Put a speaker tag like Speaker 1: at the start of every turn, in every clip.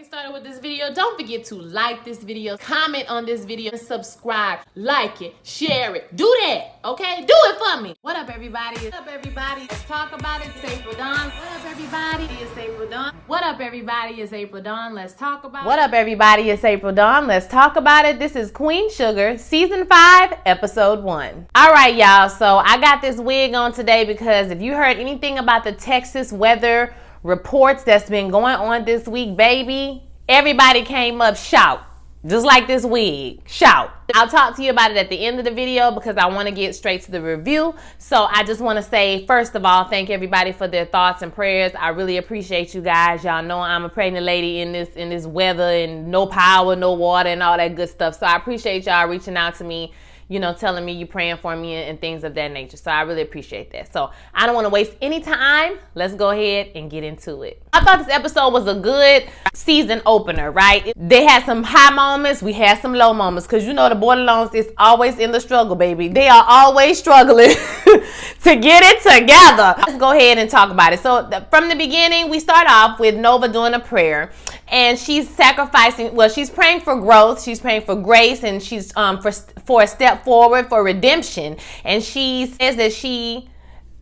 Speaker 1: Get started with this video. Don't forget to like this video, comment on this video, and subscribe. Like it, share it. Do that, okay? Do it for me. What up, everybody? What up, everybody? Let's talk about it. It's April Dawn. What up, everybody? It's April Dawn. What up, everybody? It's April Dawn. Let's talk about it. What up, everybody? It's April Dawn. Let's talk about it. This is Queen Sugar, Season 5, Episode 1. All right, y'all. So I got this wig on today because if you heard anything about the Texas weather reports that's been going on this week, baby, everybody came up shout, just like this wig, shout. I'll talk to you about it at the end of the video because I want to get straight to the review. So I just want to say, first of all, thank everybody for their thoughts and prayers. I really appreciate you guys. Y'all know I'm a pregnant lady in this weather and no power, no water, and all that good stuff. So I appreciate y'all reaching out to me, you know, telling me you're praying for me and things of that nature. So I really appreciate that. So I don't want to waste any time. Let's go ahead and get into it. I thought this episode was a good season opener, right? They had some high moments. We had some low moments because, you know, the Borderlands is always in the struggle, baby. They are always struggling to get it together. Let's go ahead and talk about it. So from the beginning, we start off with Nova doing a prayer. And she's sacrificing, well, she's praying for growth, she's praying for grace, and she's for a step forward, for redemption. And she says that she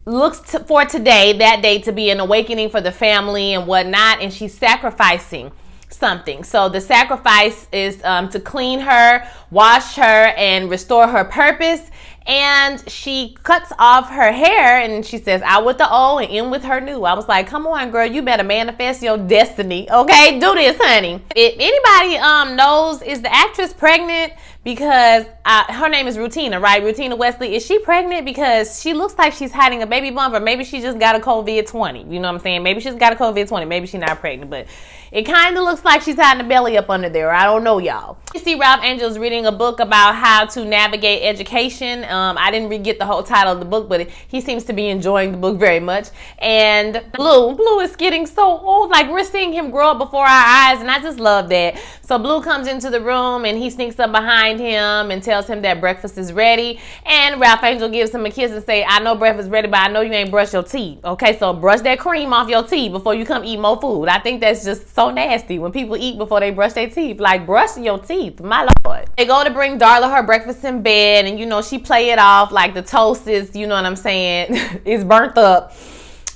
Speaker 1: looks for today, that day, to be an awakening for the family and whatnot, and she's sacrificing something. So the sacrifice is to clean her, wash her, and restore her purpose. And she cuts off her hair and she says, out with the old and in with her new. I was like, come on, girl, you better manifest your destiny. Okay, do this, honey. If anybody knows, is the actress pregnant? Because her name is Rutina, right? Rutina Wesley. Is she pregnant? Because she looks like she's hiding a baby bump, or maybe she just got a COVID-20. You know what I'm saying? Maybe she's got a COVID-20. Maybe she's not pregnant, but it kind of looks like she's hiding a belly up under there. I don't know, y'all. You see Ralph Angel's reading a book about how to navigate education. I didn't get the whole title of the book, but he seems to be enjoying the book very much. And Blue is getting so old. Like, we're seeing him grow up before our eyes, and I just love that. So Blue comes into the room, and he sneaks up behind him and tells him that breakfast is ready. And Ralph Angel gives him a kiss and say, I know breakfast is ready, but I know you ain't brushed your teeth. Okay, so brush that cream off your teeth before you come eat more food. I think that's just so nasty when people eat before they brush their teeth. Like, brush your teeth, my Lord. They go to bring Darla her breakfast in bed, and, you know, she play it off like the toast is, you know what I'm saying, it's burnt up.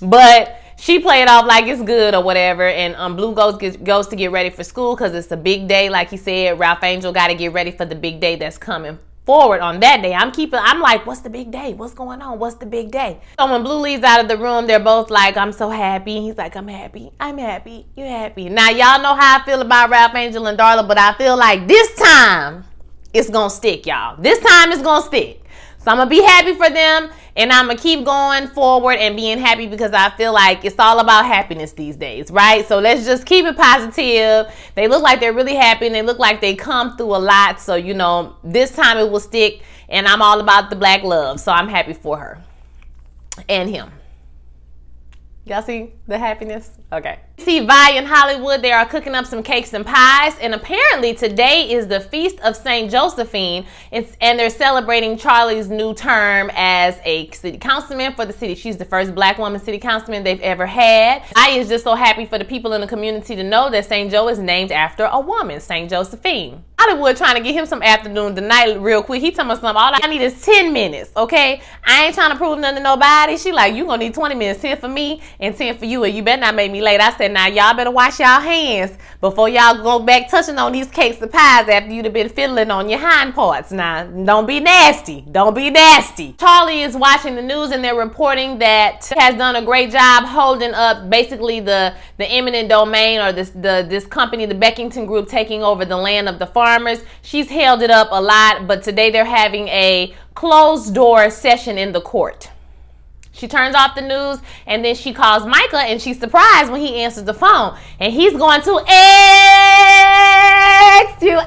Speaker 1: But she play it off like it's good or whatever, and Blue goes to get ready for school because it's a big day. Like he said, Ralph Angel got to get ready for the big day that's coming forward on that day. I'm like, what's the big day? What's going on? What's the big day? So when Blue leaves out of the room, they're both like, I'm so happy. He's like, I'm happy. I'm happy. You happy? Now, y'all know how I feel about Ralph Angel and Darla, but I feel like this time it's going to stick, y'all. This time it's going to stick. So I'm going to be happy for them, and I'm going to keep going forward and being happy because I feel like it's all about happiness these days, right? So let's just keep it positive. They look like they're really happy, and they look like they come through a lot. So, you know, this time it will stick, and I'm all about the black love. So I'm happy for her and him. Y'all see the happiness? Okay. See Vi in Hollywood, they are cooking up some cakes and pies, and apparently today is the Feast of St. Josephine, and they're celebrating Charlie's new term as a city councilman for the city. She's the first black woman city councilman they've ever had. I is just so happy for the people in the community to know that St. Joe is named after a woman, St. Josephine. Hollywood trying to get him some afternoon tonight real quick. He telling me something, all I need is 10 minutes, okay? I ain't trying to prove nothing to nobody. She like, you gonna need 20 minutes, 10 for me and 10 for you, and you better not make me late. I said, now y'all better wash y'all hands before y'all go back touching on these cakes and pies after you'd have been fiddling on your hind parts. Now, don't be nasty. Don't be nasty. Charlie is watching the news, and they're reporting that he has done a great job holding up basically the eminent domain, or this company, the Beckington Group, taking over the land of the farmers. She's held it up a lot, but today they're having a closed door session in the court. She turns off the news, and then she calls Micah, and she's surprised when he answers the phone. And he's going to X you.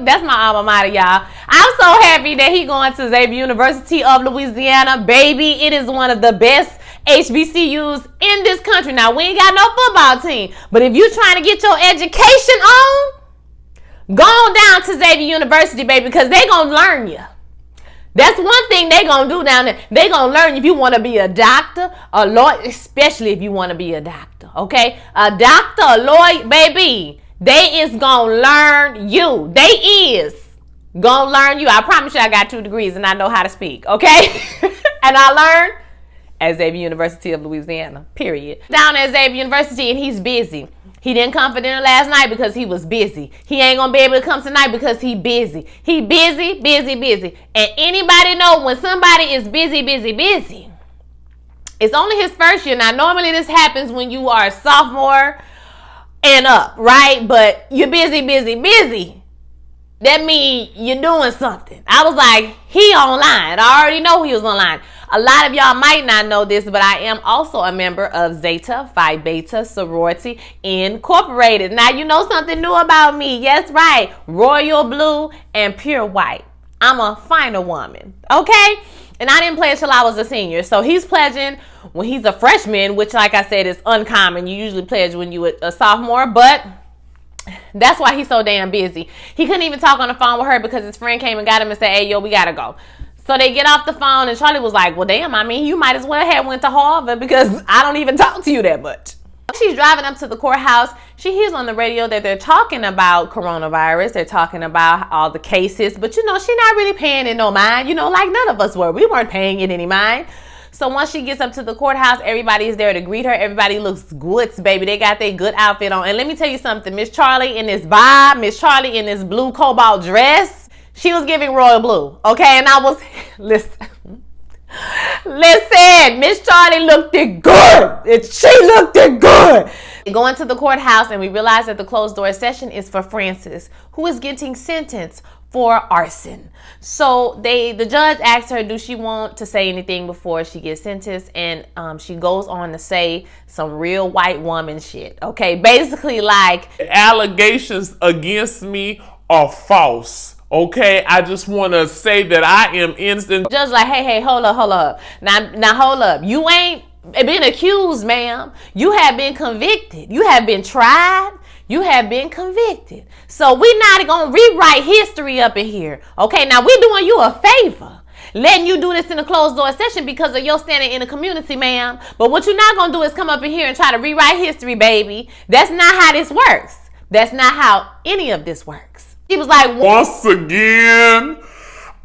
Speaker 1: That's my alma mater, y'all. I'm so happy that he going to Xavier University of Louisiana. Baby, it is one of the best HBCUs in this country. Now, we ain't got no football team, but if you're trying to get your education on, go on down to Xavier University, baby, because they going to learn you. That's one thing they gonna do down there. They gonna learn if you want to be a doctor, a lawyer, especially if you want to be a doctor, okay? A doctor, a lawyer, baby, they is gonna learn you. They is gonna learn you. I promise you I got 2 degrees and I know how to speak, okay? And I learned at Xavier University of Louisiana, period. Down at Xavier University, and he's busy. He didn't come for dinner last night because he was busy. He ain't gonna be able to come tonight because he busy. He busy, busy, busy. And anybody know when somebody is busy, busy, busy, it's only his first year. Now, normally this happens when you are a sophomore and up, right? But you're busy, busy, busy. That means you're doing something. I was like, he online. I already know he was online. A lot of y'all might not know this, but I am also a member of Zeta Phi Beta Sorority Incorporated. Now, you know something new about me. Yes, right. Royal blue and pure white. I'm a final woman, okay? And I didn't pledge till I was a senior. So he's pledging when he's a freshman, which, like I said, is uncommon. You usually pledge when you're a sophomore, but that's why he's so damn busy. He couldn't even talk on the phone with her because his friend came and got him and said, hey, yo, we got to go. So they get off the phone and Charlie was like, well, damn, I mean, you might as well have went to Harvard because I don't even talk to you that much. She's driving up to the courthouse. She hears on the radio that they're talking about coronavirus. They're talking about all the cases. But, you know, she's not really paying it no mind. You know, like none of us were. We weren't paying it any mind. So once she gets up to the courthouse, everybody is there to greet her. Everybody looks good, baby. They got their good outfit on. And let me tell you something. Miss Charlie in this vibe, Miss Charlie in this blue cobalt dress, she was giving royal blue, okay? And I was, listen, Miss Charlie looked it good. She looked it good. We go into the courthouse and we realize that the closed door session is for Frances, who is getting sentenced for arson. So the judge asked her, do she want to say anything before she gets sentenced? And she goes on to say some real white woman shit, okay? Basically like,
Speaker 2: allegations against me are false. Okay, I just want to say that I am innocent.
Speaker 1: Just like, hey, hold up. Now hold up. You ain't been accused, ma'am. You have been convicted. You have been tried. You have been convicted. So we're not going to rewrite history up in here. Okay, now we're doing you a favor, letting you do this in a closed door session because of your standing in the community, ma'am. But what you're not going to do is come up in here and try to rewrite history, baby. That's not how this works. That's not how any of this works. He was like,
Speaker 2: once again,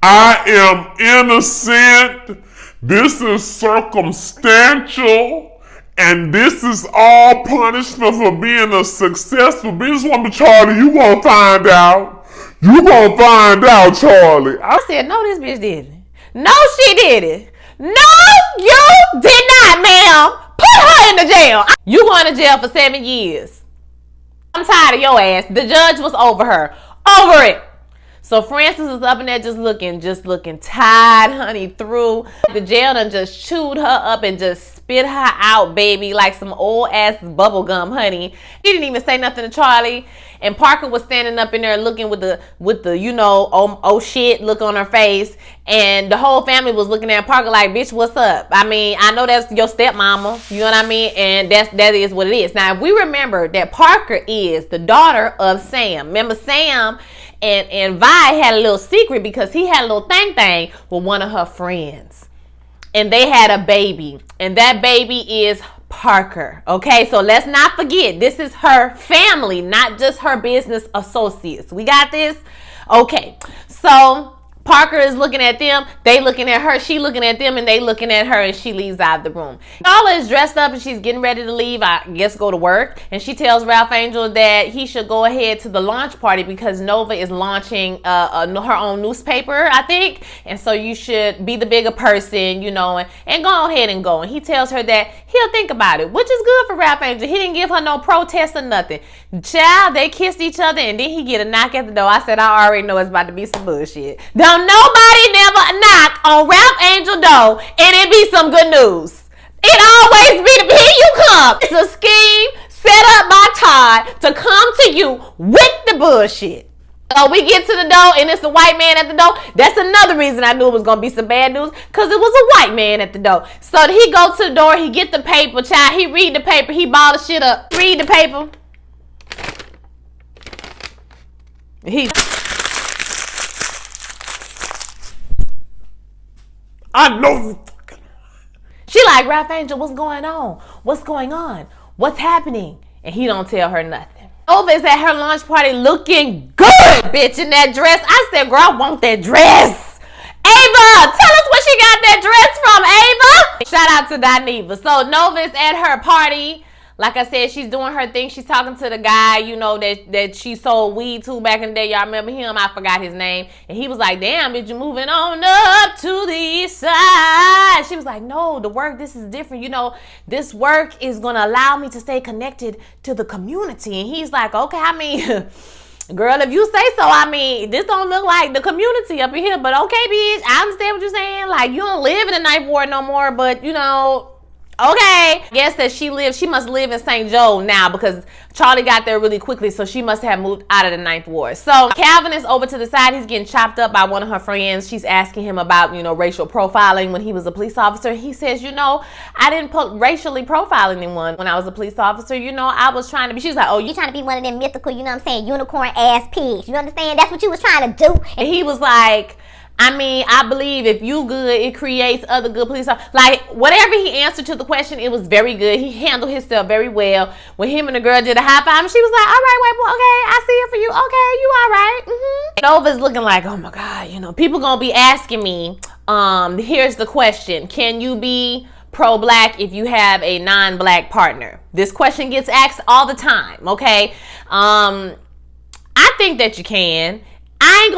Speaker 2: I am innocent. This is circumstantial. And this is all punishment for being a successful businesswoman. Charlie, you gonna find out. You gonna find out, Charlie.
Speaker 1: I said, no, this bitch didn't. No, she didn't. No, you did not, ma'am. Put her in the jail. You going to jail for 7 years. I'm tired of your ass. The judge was over her. Over it. So Frances is up in there just looking tired, honey, through. The jail done just chewed her up and just spit her out, baby, like some old ass bubble gum, honey. She didn't even say nothing to Charlie. And Parker was standing up in there looking with the you know, oh shit look on her face. And the whole family was looking at Parker like, bitch, what's up? I mean, I know that's your stepmama, you know what I mean? And that is what it is. Now, if we remember that Parker is the daughter of Sam. Remember Sam and Vi had a little secret because he had a little thing with one of her friends. And they had a baby. And that baby is Parker. Okay, so let's not forget, this is her family, not just her business associates. We got this? Okay, so Parker is looking at them, they looking at her, she looking at them, and they looking at her, and she leaves out of the room. Paula is dressed up and she's getting ready to leave, I guess go to work, and she tells Ralph Angel that he should go ahead to the launch party because Nova is launching her own newspaper, I think, and so you should be the bigger person, you know, and go ahead and go. And he tells her that he'll think about it, which is good for Ralph Angel. He didn't give her no protest or nothing. Child, they kissed each other, and then he get a knock at the door. I said, I already know it's about to be some bullshit. Don't nobody never knock on Ralph Angel door and it be some good news. It always be the here you come. It's a scheme set up by Todd to come to you with the bullshit. So we get to the door and it's a white man at the door. That's another reason I knew it was going to be some bad news, because it was a white man at the door. So he go to the door, he get the paper, child, he read the paper, he ball the shit up. Read the paper.
Speaker 2: I know you fucking.
Speaker 1: She like, Ralph Angel, what's going on? What's going on? What's happening? And he don't tell her nothing. Nova is at her launch party looking good, bitch, in that dress. I said, girl, I want that dress. Ava, tell us where she got that dress from, Ava. Shout out to Dineva. So Nova is at her party. Like I said, she's doing her thing. She's talking to the guy, you know, that she sold weed to back in the day. Y'all remember him? I forgot his name. And he was like, damn, bitch, you moving on up to the east side. She was like, no, the work, this is different. You know, this work is going to allow me to stay connected to the community. And he's like, okay, I mean, girl, if you say so, I mean, this don't look like the community up in here. But okay, bitch, I understand what you're saying. Like, you don't live in the Ninth Ward no more, but, you know, okay. Guess that she must live in St. Joe now because Charlie got there really quickly, so she must have moved out of the Ninth Ward. So Calvin is over to the side. He's getting chopped up by one of her friends. She's asking him about, you know, racial profiling when he was a police officer. He says, you know, I didn't racially profile anyone when I was a police officer. You know, I was trying to be, she was like, oh,
Speaker 3: you trying to be one of them mythical, you know what I'm saying, unicorn ass pigs. You understand? That's what you was trying to do.
Speaker 1: And he was like, I mean, I believe if you good, it creates other good police officers. Like, whatever he answered to the question, it was very good. He handled himself very well. When him and the girl did a high five, she was like, all right, white boy, okay, I see it for you. Okay, you all right. Nova's looking like, oh my God, you know, people gonna be asking me, here's the question. Can you be pro-black if you have a non-black partner? This question gets asked all the time, okay? I think that you can. I'm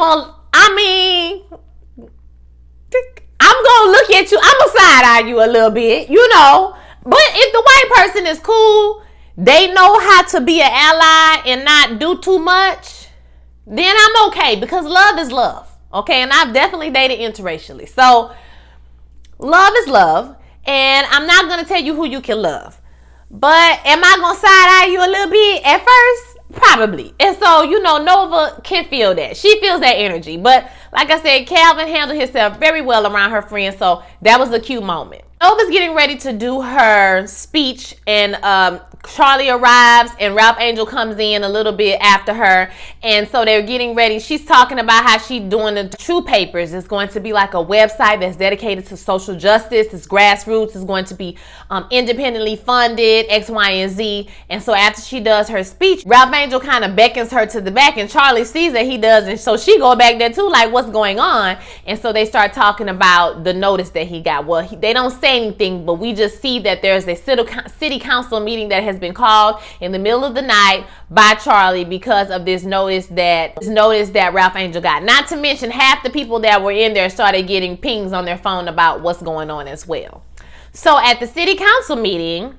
Speaker 1: gonna look at you. I'm gonna side-eye you a little bit, you know. But if the white person is cool, they know how to be an ally and not do too much, then I'm okay because love is love, okay? And I've definitely dated interracially. So love is love, and I'm not gonna tell you who you can love. But am I gonna side-eye you a little bit at first? Probably. And so, you know, Nova can feel that. She feels that energy. But like I said, Calvin handled himself very well around her friends. So that was a cute moment. Nova's getting ready to do her speech, and Charlie arrives and Ralph Angel comes in a little bit after her, and so they're getting ready. She's talking about how she's doing the True Papers. It's going to be like a website that's dedicated to social justice. It's grassroots. It's going to be independently funded, X, Y, and Z. And so after she does her speech, Ralph Angel kind of beckons her to the back, and Charlie sees that he does, and so she go back there too, like, what's going on? And so they start talking about the notice that he got. Well, they don't say anything, but we just see that there's a city council meeting that has been called in the middle of the night by Charlie because of this notice that Ralph Angel got. Not to mention half the people that were in there started getting pings on their phone about what's going on as well. So at the city council meeting,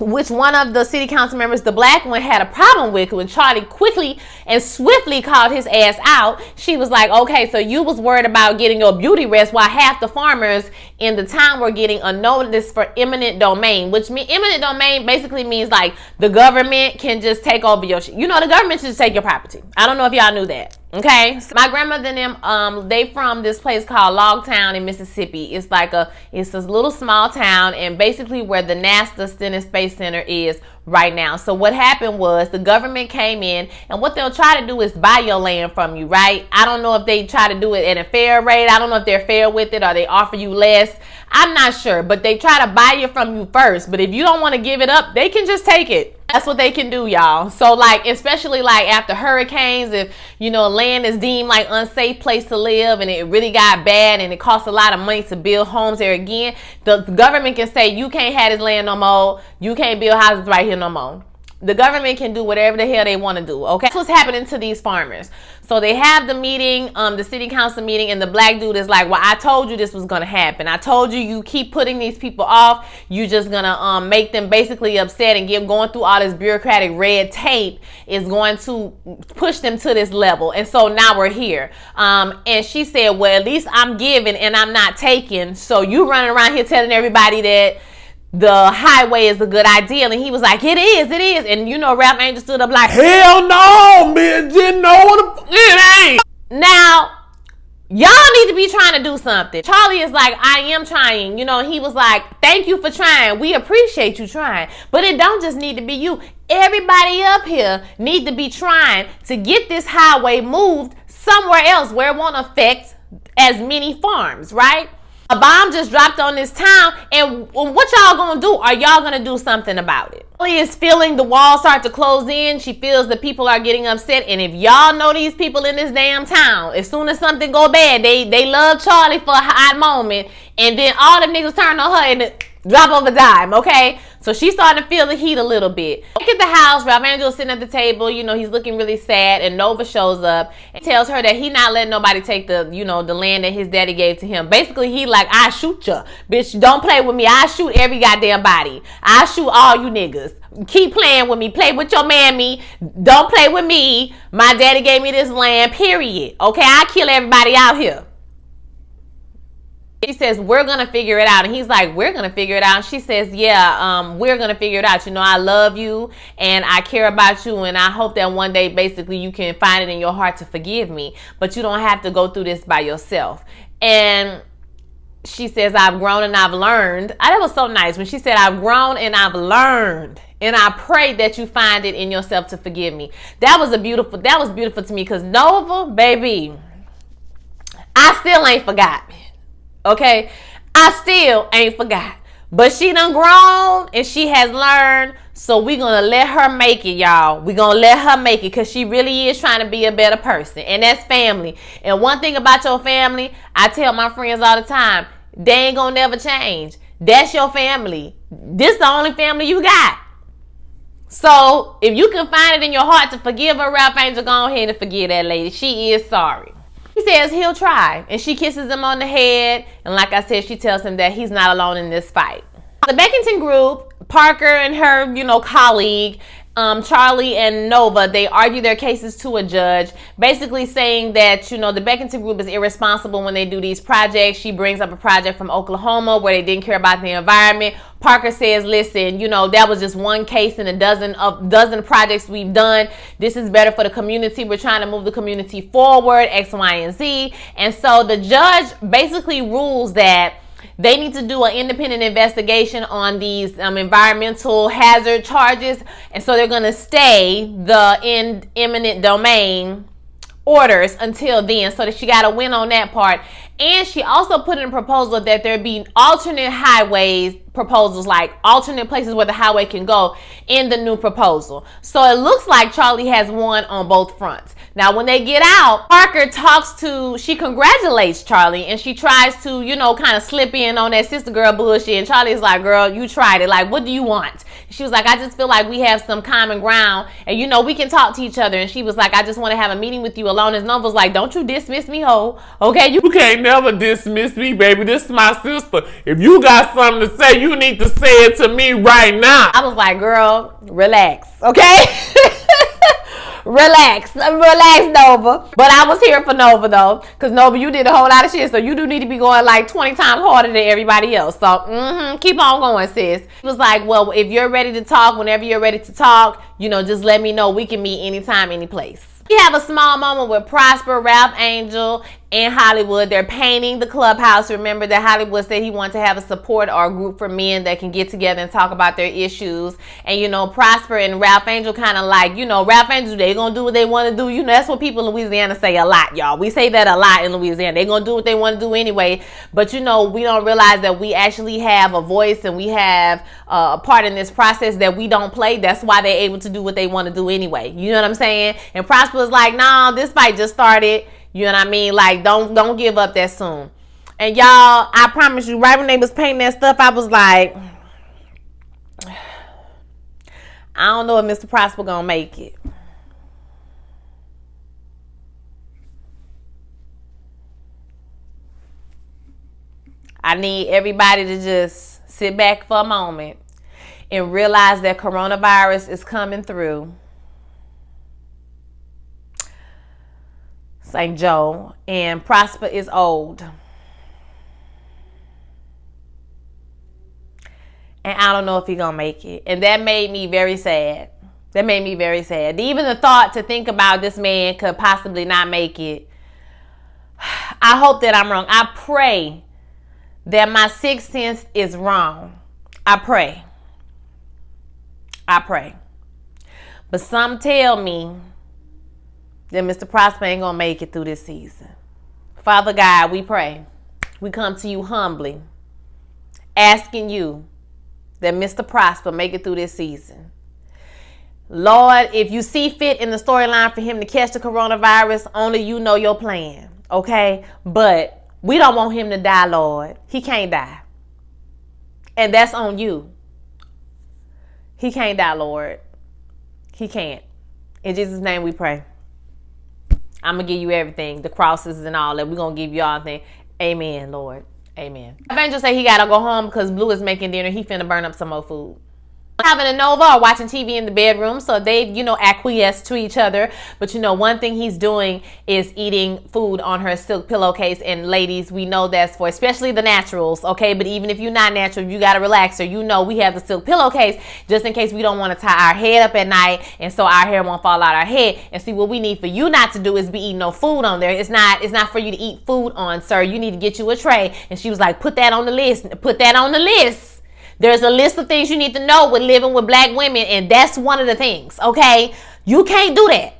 Speaker 1: which one of the city council members, the black one, had a problem with, when Charlie quickly and swiftly called his ass out, she was like, okay, so you was worried about getting your beauty rest while half the farmers in the town were getting a notice for eminent domain, which means eminent domain basically means like the government can just take over your shit. You know, the government should just take your property. I don't know if y'all knew that. Okay, so my grandmother and them, they from this place called Logtown in Mississippi. It's a little small town, and basically where the NASA Stennis Space Center is right now. So what happened was the government came in, and what they'll try to do is buy your land from you, right? I don't know if they try to do it at a fair rate. I don't know if they're fair with it or they offer you less. I'm not sure, but they try to buy it from you first. But if you don't want to give it up, they can just take it. That's what they can do, y'all. So like, especially like after hurricanes, if, you know, land is deemed like unsafe place to live and it really got bad and it costs a lot of money to build homes there again, the government can say, you can't have this land no more. You can't build houses right here no more. The government can do whatever the hell they want to do, okay? That's what's happening to these farmers. So they have the meeting, the city council meeting, and the black dude is like, well, I told you this was going to happen. I told you, you keep putting these people off. You just going to make them basically upset, and going through all this bureaucratic red tape is going to push them to this level. And so now we're here. And she said, well, at least I'm giving and I'm not taking. So you running around here telling everybody that the highway is a good idea. And he was like, it is. And you know, Ralph Angel stood up like, hell no, man, didn't know what it ain't. Now, y'all need to be trying to do something. Charlie is like, I am trying. You know, he was like, thank you for trying. We appreciate you trying. But it don't just need to be you. Everybody up here need to be trying to get this highway moved somewhere else where it won't affect as many farms, right? A bomb just dropped on this town, and what y'all gonna do? Are y'all gonna do something about it? Charlie is feeling the walls start to close in. She feels that people are getting upset, and if y'all know these people in this damn town, as soon as something go bad, they love Charlie for a hot moment, and then all the niggas turn on her and drop of a dime, okay? So she's starting to feel the heat a little bit. Look at the house. Ralph Angel's sitting at the table. You know, he's looking really sad. And Nova shows up and tells her that he not letting nobody take the, you know, the land that his daddy gave to him. Basically, he like, I shoot ya. Bitch, don't play with me. I shoot every goddamn body. I shoot all you niggas. Keep playing with me. Play with your mammy. Don't play with me. My daddy gave me this land, period. Okay, I kill everybody out here. He says, we're going to figure it out. And he's like, we're going to figure it out. And she says, yeah, we're going to figure it out. You know, I love you and I care about you. And I hope that one day, basically, you can find it in your heart to forgive me. But you don't have to go through this by yourself. And she says, I've grown and I've learned. That was so nice. When she said, I've grown and I've learned. And I pray that you find it in yourself to forgive me. That was beautiful to me. Because Nova, baby, I still ain't forgot. Okay, I still ain't forgot. But she done grown and she has learned. So we gonna let her make it, y'all. We gonna let her make it because she really is trying to be a better person. And that's family. And one thing about your family, I tell my friends all the time, they ain't gonna never change. That's your family. This the only family you got. So if you can find it in your heart to forgive her, Ralph Angel, go ahead and forgive that lady. She is sorry. He says he'll try, and she kisses him on the head, and like I said, she tells him that he's not alone in this fight. The Beckington group, Parker and her, you know, colleague, Charlie and Nova, they argue their cases to a judge, basically saying that, you know, the Beckington group is irresponsible when they do these projects. She brings up a project from Oklahoma where they didn't care about the environment. Parker says, listen, you know, that was just one case in a dozen projects we've done. This is better for the community. We're trying to move the community forward, X, Y, and Z. And so the judge basically rules that they need to do an independent investigation on these environmental hazard charges. And so they're going to stay the eminent domain orders until then, so that she got to win on that part. And she also put in a proposal that there be alternate highways proposals, like alternate places where the highway can go in the new proposal. So it looks like Charlie has won on both fronts. Now, when they get out, Parker she congratulates Charlie, and she tries to, you know, kind of slip in on that sister girl bullshit. And Charlie's like, girl, you tried it. Like, what do you want? She was like, I just feel like we have some common ground and, you know, we can talk to each other. And she was like, I just want to have a meeting with you alone. And Nova was like, don't you dismiss me, ho. Okay, you
Speaker 2: can't never dismiss me, baby. This is my sister. If you got something to say, you need to say it to me right now.
Speaker 1: I was like, girl, relax, okay? Relax, Nova. But I was here for Nova, though, because Nova, you did a whole lot of shit, so you do need to be going like 20 times harder than everybody else. So, keep on going, sis. It was like, well, if you're ready to talk, whenever you're ready to talk, you know, just let me know. We can meet anytime, any place. We have a small moment with Prosper, Ralph Angel, and Hollywood. They're painting the clubhouse. Remember that Hollywood said he wanted to have a support or a group for men that can get together and talk about their issues. And, you know, Prosper and Ralph Angel kind of like, you know, Ralph Angel, they gonna do what they want to do. You know, that's what people in Louisiana say a lot, y'all. We say that a lot in Louisiana. They gonna do what they want to do anyway. But, you know, we don't realize that we actually have a voice and we have a part in this process that we don't play. That's why they're able to do what they want to do anyway. You know what I'm saying? And Prosper was like, nah, this fight just started. You know what I mean? Like, don't give up that soon. And y'all, I promise you, right when they was painting that stuff, I was like, I don't know if Mr. Prosper gonna make it. I need everybody to just sit back for a moment and realize that coronavirus is coming through St. Joe, and Prosper is old. And I don't know if he's gonna make it. And that made me very sad. That made me very sad. Even the thought to think about this man could possibly not make it. I hope that I'm wrong. I pray that my sixth sense is wrong. I pray. But some tell me that Mr. Prosper ain't gonna make it through this season. Father God, we pray. we come to you humbly, asking you that Mr. Prosper make it through this season. Lord, if you see fit in the storyline for him to catch the coronavirus, only you know your plan, okay? But we don't want him to die, Lord. He can't die. And that's on you. He can't die, Lord. He can't. In Jesus' name we pray. I'm going to give you everything, the crosses and all that. We're going to give you all things. Amen, Lord. Amen. Angel say he got to go home because Blue is making dinner. He finna burn up some more food. Having a Nova or watching TV in the bedroom, so they, acquiesce to each other. But, one thing he's doing is eating food on her silk pillowcase. And ladies, we know that's for especially the naturals, okay? But even if you're not natural, you got to relax her. We have the silk pillowcase just in case we don't want to tie our head up at night and so our hair won't fall out our head. And see, what we need for you not to do is be eating no food on there. It's not for you to eat food on, sir. You need to get you a tray. And she was like, put that on the list. Put that on the list. There's a list of things you need to know with living with black women, and that's one of the things, okay? You can't do that.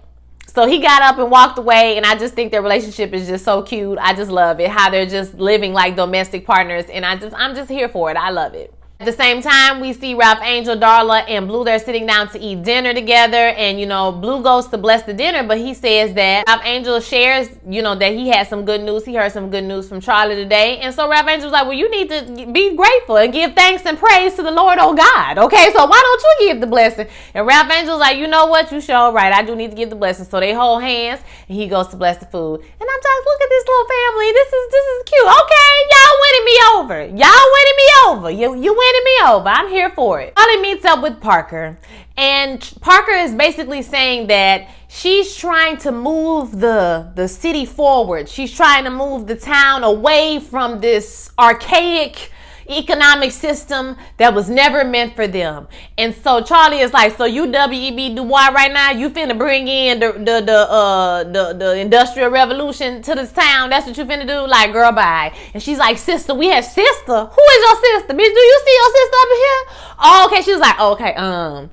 Speaker 1: So he got up and walked away, and I just think their relationship is just so cute. I just love it, how they're just living like domestic partners, and I'm just here for it. I love it. At the same time, we see Ralph Angel, Darla, and Blue. They're sitting down to eat dinner together. And, Blue goes to bless the dinner, but he says that Ralph Angel shares, that he had some good news. He heard some good news from Charlie today. And so Ralph Angel's like, well, you need to be grateful and give thanks and praise to the Lord, oh God. Okay, so why don't you give the blessing? And Ralph Angel's like, you know what? You sure right. I do need to give the blessing. So they hold hands, and he goes to bless the food. And I'm just, look at this little family. This is cute. Okay, y'all winning me over. Y'all winning me over. You winning me over. I'm here for it. Charlie meets up with Parker, and Parker is basically saying that she's trying to move the city forward. She's trying to move the town away from this archaic economic system that was never meant for them. And so Charlie is like, so you W.E.B. Du Bois right now, you finna bring in the industrial revolution to this town? That's what you finna do? Like, girl, bye. And she's like, sister, we have sister. Who is your sister? Bitch, do you see your sister up in here? Oh, okay. She was like, okay,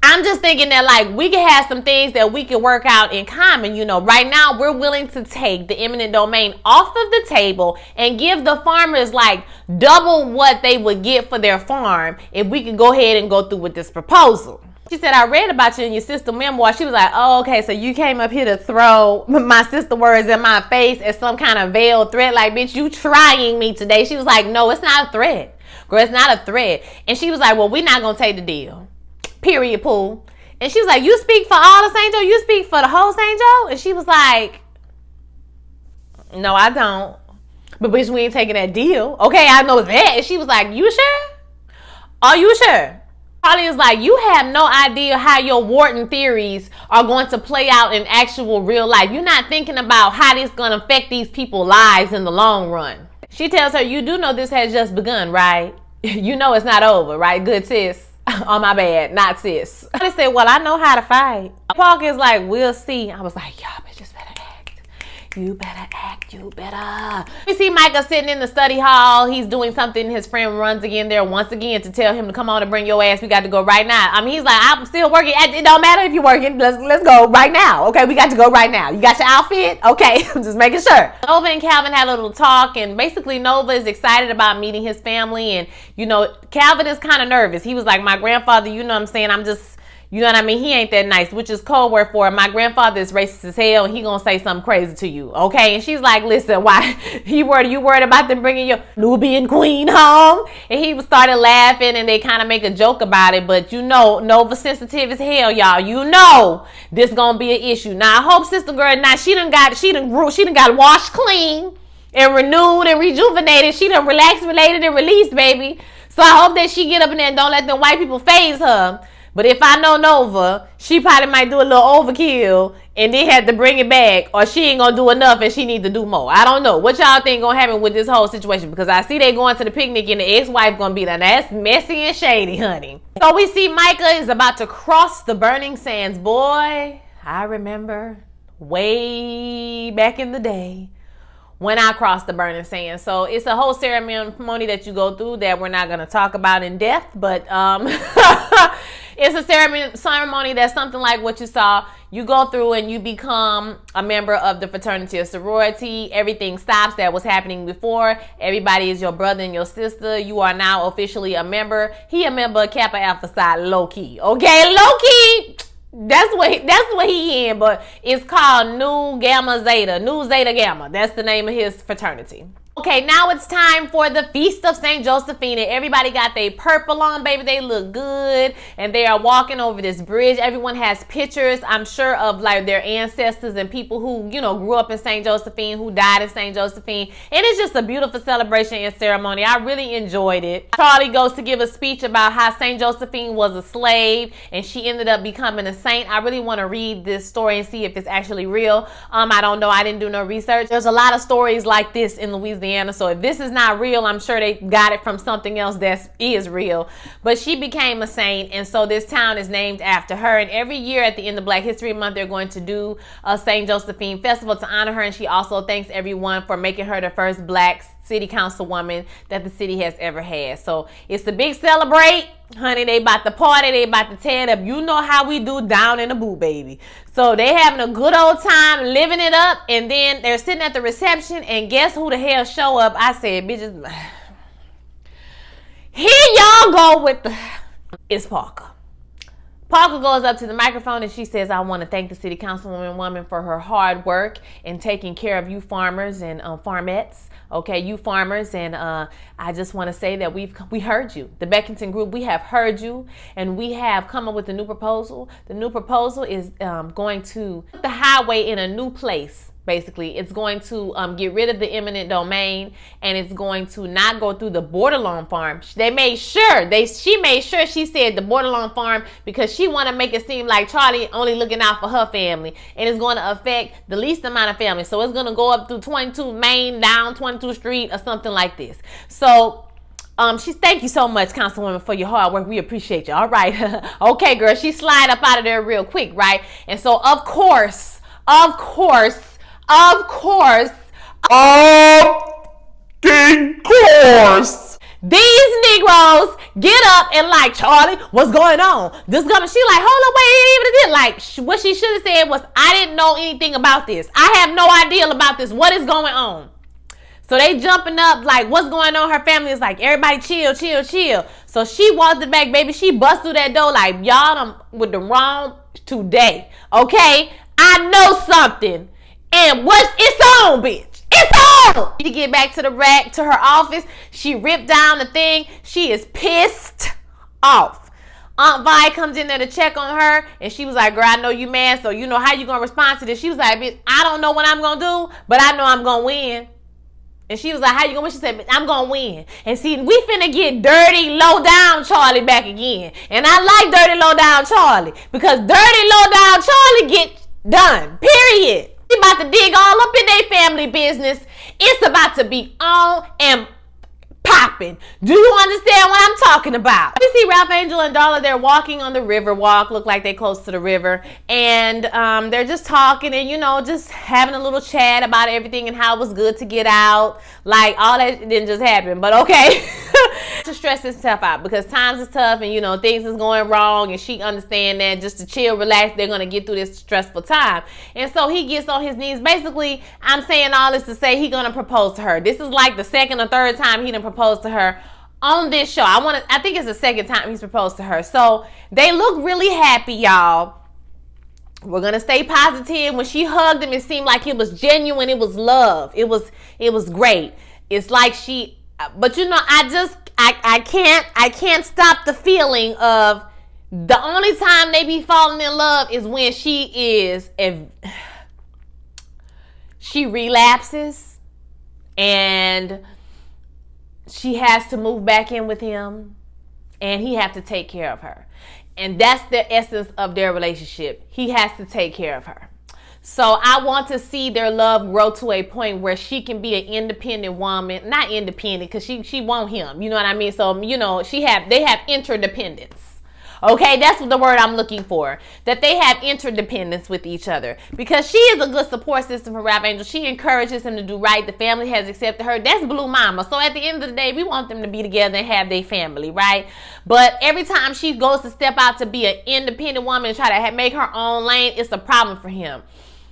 Speaker 1: I'm just thinking that, like, we can have some things that we can work out in common. Right now we're willing to take the eminent domain off of the table and give the farmers like double what they would get for their farm if we could go ahead and go through with this proposal. She said, I read about you in your sister memoir. She was like, oh, okay, so you came up here to throw my sister words in my face as some kind of veiled threat. Like, bitch, you trying me today. She was like, no, it's not a threat. Girl, it's not a threat. And she was like, well, we're not going to take the deal. Period, Pooh. And she was like, you speak for all of St. Joe? You speak for the whole St. Joe? And she was like, no, I don't. But bitch, we ain't taking that deal. Okay, I know that. And she was like, you sure? Are you sure? Charlie is like, you have no idea how your Wharton theories are going to play out in actual real life. You're not thinking about how this is going to affect these people's lives in the long run. She tells her, you do know this has just begun, right? You know it's not over, right? Good sis. Oh, my bad. Not sis. I said, well, I know how to fight. Parker is like, we'll see. I was like, y'all bitches better act. You better act. You better. We see Micah sitting in the study hall. He's doing something. His friend runs again there once again to tell him to come on and bring your ass. We got to go right now. I mean, he's like, I'm still working. It don't matter if you're working. Let's go right now. Okay, we got to go right now. You got your outfit? Okay, I'm just making sure. Nova and Calvin had a little talk, and basically Nova is excited about meeting his family. And, Calvin is kind of nervous. He was like, my grandfather, you know what I'm saying? I'm just... You know what I mean? He ain't that nice, which is code word for my grandfather is racist as hell, and he gonna say something crazy to you, okay? And she's like, listen, why you worried about them bringing your Nubian queen home? And he started laughing, and they kind of make a joke about it, but Nova sensitive as hell, y'all. This gonna be an issue. Now I hope sister girl, now she done got washed clean and renewed and rejuvenated. She done relaxed, related, and released, baby. So I hope that she get up in there and don't let them white people phase her. But if I know Nova, she probably might do a little overkill and then have to bring it back, or she ain't gonna do enough and she need to do more. I don't know. What y'all think gonna happen with this whole situation? Because I see they going to the picnic and the ex-wife gonna be like, that's messy and shady, honey. So we see Micah is about to cross the burning sands. Boy, I remember way back in the day when I crossed the burning sand. So it's a whole ceremony that you go through that we're not going to talk about in depth, but It's a ceremony that's something like what you saw. You go through and you become a member of the fraternity or sorority. Everything stops that was happening before. Everybody is your brother and your sister. You are now officially a member. He a member of Kappa Alpha Psi, low key. Okay, low key. That's what he in, but it's called Nu Zeta Gamma. That's the name of his fraternity. Okay, now it's time for the Feast of St. Josephine. Everybody got their purple on, baby. They look good. And they are walking over this bridge. Everyone has pictures, I'm sure, of like their ancestors and people who, you know, grew up in St. Josephine, who died in St. Josephine. And it's just a beautiful celebration and ceremony. I really enjoyed it. Charlie goes to give a speech about how St. Josephine was a slave and she ended up becoming a saint. I really want to read this story and see if it's actually real. I don't know. I didn't do no research. There's a lot of stories like this in Louisiana. So if this is not real, I'm sure they got it from something else that is real. But she became a saint, and so this town is named after her. And every year at the end of Black History Month, they're going to do a St. Josephine festival to honor her. And she also thanks everyone for making her the first Black city councilwoman that the city has ever had. So it's a big celebrate. Honey, they about to party. They about to tear it up. You know how we do down in the boo, baby. So they having a good old time, living it up. And then they're sitting at the reception. And guess who the hell show up? I said, bitches. Here y'all go with the... It's Parker. Parker goes up to the microphone and she says, I want to thank the city councilwoman for her hard work in taking care of you farmers and farmettes. Okay, you farmers, and I just want to say that we heard you. The Beckington Group, we have heard you, and we have come up with a new proposal. The new proposal is going to put the highway in a new place. Basically, it's going to get rid of the eminent domain, and it's going to not go through the Bordelon farm. She made sure she said the Bordelon farm because she want to make it seem like Charlie only looking out for her family, and it's going to affect the least amount of families. So it's going to go up through 22 Main, down 22 Street, or something like this. So thank you so much, Councilwoman, for your hard work. We appreciate you. All right. Okay, girl. She slide up out of there real quick, right? And so, of course, these Negroes get up and like, Charlie, what's going on? This government, she like, hold up, wait, like, what she should have said was, I didn't know anything about this. I have no idea about this. What is going on? So they jumping up like, what's going on? Her family is like, everybody chill. So she walked it back, baby. She bust through that door like, y'all done with the wrong today. Okay? I know something. And it's on, bitch. It's on. She get back to her office. She ripped down the thing. She is pissed off. Aunt Vi comes in there to check on her, and she was like, girl, I know you mad, so you know how you gonna respond to this. She was like, bitch, I don't know what I'm gonna do, but I know I'm gonna win. And she was like, how you gonna win? She said, I'm gonna win. And see, we finna get dirty, low down Charlie back again. And I like dirty, low down Charlie, because dirty, low down Charlie get done, period. They about to dig all up in their family business. It's about to be on and popping. Do you understand what I'm talking about? We see Ralph Angel and Darla. They're walking on the river walk. Look like they're close to the river. And they're just talking and, you know, just having a little chat about everything and how it was good to get out. Like, all that didn't just happen. But okay. To stress himself out because times is tough and, you know, things is going wrong. And she understand that just to chill, relax, they're going to get through this stressful time. And so he gets on his knees. Basically, I'm saying all this to say he's going to propose to her. This is like the second or third time he done proposed to her on this show. I think it's the second time he's proposed to her. So they look really happy, y'all. We're going to stay positive. When she hugged him, it seemed like it was genuine. It was love. It was great. It's like but you know, I can't stop the feeling of the only time they be falling in love is when she relapses and she has to move back in with him and he has to take care of her. And that's the essence of their relationship. He has to take care of her. So I want to see their love grow to a point where she can be an independent woman. Not independent because she want him. You know what I mean? So, you know, they have interdependence. Okay, that's the word I'm looking for. That they have interdependence with each other. Because she is a good support system for Rap Angel. She encourages him to do right. The family has accepted her. That's Blue Mama. So at the end of the day, we want them to be together and have their family, right? But every time she goes to step out to be an independent woman and try to make her own lane, it's a problem for him.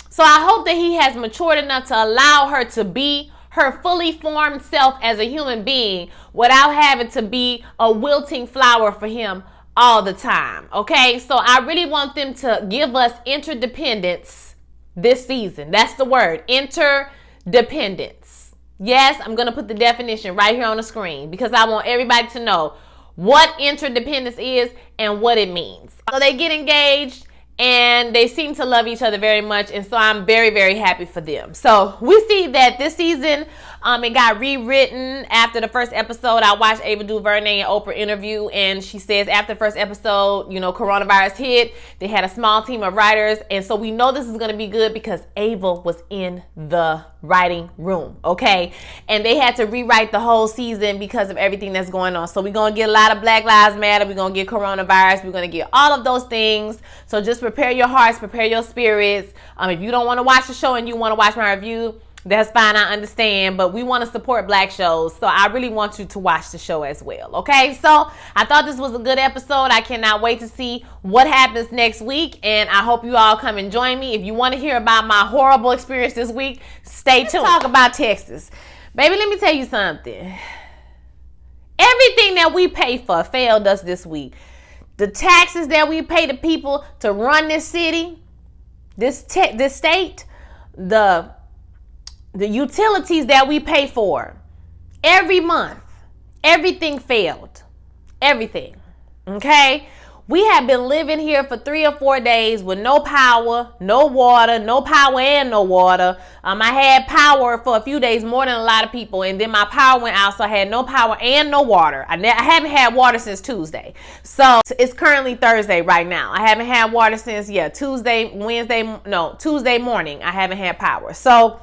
Speaker 1: So I hope that he has matured enough to allow her to be her fully formed self as a human being without having to be a wilting flower for him all the time. Okay, so I really want them to give us interdependence this season. That's the word, interdependence. Yes, I'm going to put the definition right here on the screen because I want everybody to know what interdependence is and what it means. So they get engaged and they seem to love each other very much, and so I'm very, very happy for them. So we see that this season, it got rewritten after the first episode. I watched Ava DuVernay and Oprah interview, and she says after the first episode, coronavirus hit, they had a small team of writers, and so we know this is going to be good because Ava was in the writing room, okay? And they had to rewrite the whole season because of everything that's going on. So we're going to get a lot of Black Lives Matter. We're going to get coronavirus. We're going to get all of those things. So just prepare your hearts, prepare your spirits. If you don't want to watch the show and you want to watch my review, that's fine, I understand, but we want to support Black shows, so I really want you to watch the show as well, okay? So I thought this was a good episode. I cannot wait to see what happens next week, and I hope you all come and join me. If you want to hear about my horrible experience this week, stay tuned. Let's talk about Texas. Baby, let me tell you something. Everything that we pay for failed us this week. The taxes that we pay to people to run this city, this state, the utilities that we pay for every month, everything failed. Everything. Okay? We have been living here for 3 or 4 days with no power, no water, no power and no water. I had power for a few days, more than a lot of people, and then my power went out, so I had no power and no water. I haven't had water since Tuesday. So it's currently Thursday right now. I haven't had water since, Tuesday morning. I haven't had power. So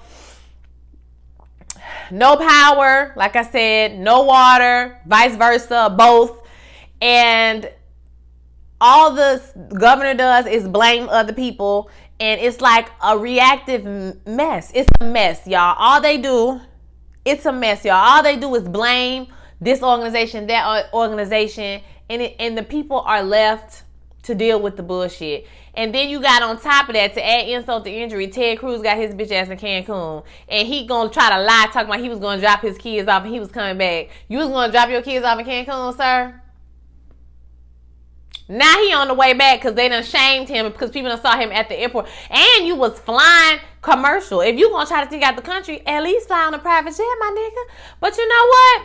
Speaker 1: no power, like I said, no water, vice versa, both. And all the governor does is blame other people, and it's like a reactive mess. It's a mess, y'all. It's a mess, y'all. All they do is blame this organization, that organization, and the people are left to deal with the bullshit. And then you got on top of that, to add insult to injury, Ted Cruz got his bitch ass in Cancun. And he gonna try to lie, talking about he was gonna drop his kids off and he was coming back. You was gonna drop your kids off in Cancun, sir? Now he on the way back because they done shamed him because people done saw him at the airport. And you was flying commercial. If you gonna try to sneak out the country, at least fly on a private jet, my nigga. But you know what?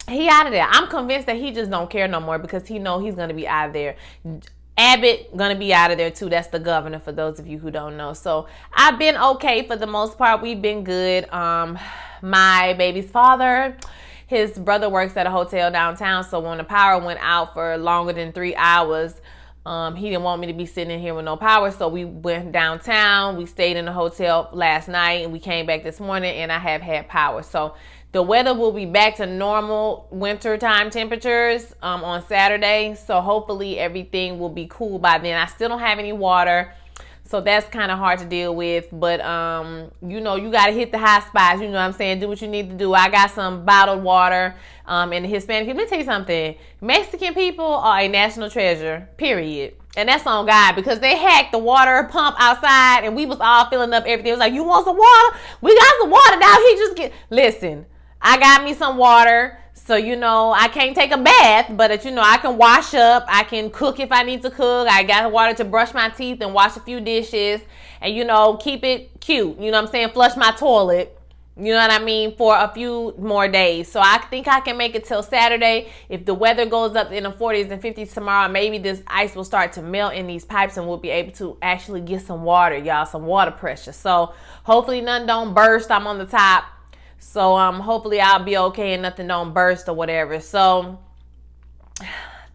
Speaker 1: He out of there. I'm convinced that he just don't care no more because he know he's gonna be out of there. Abbott gonna be out of there too. That's the governor, for those of you who don't know. So I've been okay for the most part. We've been good. My baby's father, his brother works at a hotel downtown. So when the power went out for longer than 3 hours, he didn't want me to be sitting in here with no power. So we went downtown. We stayed in the hotel last night and we came back this morning and I have had power. So the weather will be back to normal wintertime temperatures on Saturday. So hopefully everything will be cool by then. I still don't have any water, so that's kind of hard to deal with. But, you got to hit the high spots. You know what I'm saying? Do what you need to do. I got some bottled water and the Hispanic people. Let me tell you something. Mexican people are a national treasure, period. And that's on God, because they hacked the water pump outside and we was all filling up everything. It was like, you want some water? We got some water now. Listen. I got me some water, so, I can't take a bath, but, I can wash up. I can cook if I need to cook. I got water to brush my teeth and wash a few dishes and, keep it cute. You know what I'm saying? Flush my toilet, you know what I mean, for a few more days. So I think I can make it till Saturday. If the weather goes up in the 40s and 50s tomorrow, maybe this ice will start to melt in these pipes and we'll be able to actually get some water, y'all, some water pressure. So hopefully nothing don't burst. I'm on the top. So hopefully I'll be okay and nothing don't burst or whatever. So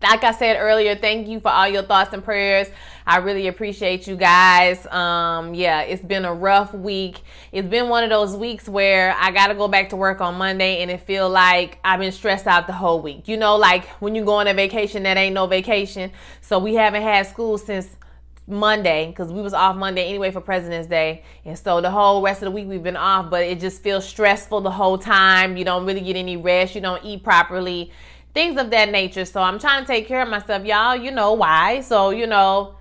Speaker 1: Like I said earlier, thank you for all your thoughts and prayers. I really appreciate you guys. Yeah, it's been a rough week. It's been one of those weeks where I got to go back to work on Monday and it feel like I've been stressed out the whole week. You know, like when you go on a vacation that ain't no vacation. So we haven't had school since Monday because we was off Monday anyway for President's Day, and so the whole rest of the week we've been off, but it just feels stressful the whole time. You don't really get any rest. You don't eat properly. Things of that nature. So I'm trying to take care of myself, y'all. You know why. So, you know,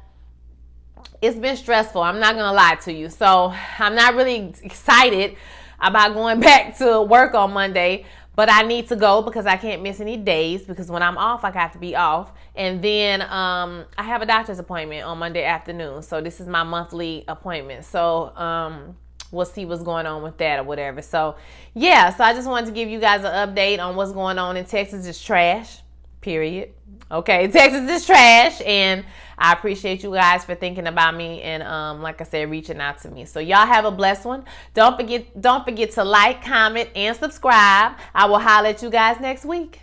Speaker 1: it's been stressful. I'm not going to lie to you. So I'm not really excited about going back to work on Monday, but I need to go because I can't miss any days because when I'm off, I have to be off. And then I have a doctor's appointment on Monday afternoon. So this is my monthly appointment. So, we'll see what's going on with that or whatever. So, yeah. So I just wanted to give you guys an update on what's going on in Texas. Is trash, period. Okay, Texas is trash. And I appreciate you guys for thinking about me and, like I said, reaching out to me. So y'all have a blessed one. Don't forget to like, comment, and subscribe. I will holler at you guys next week.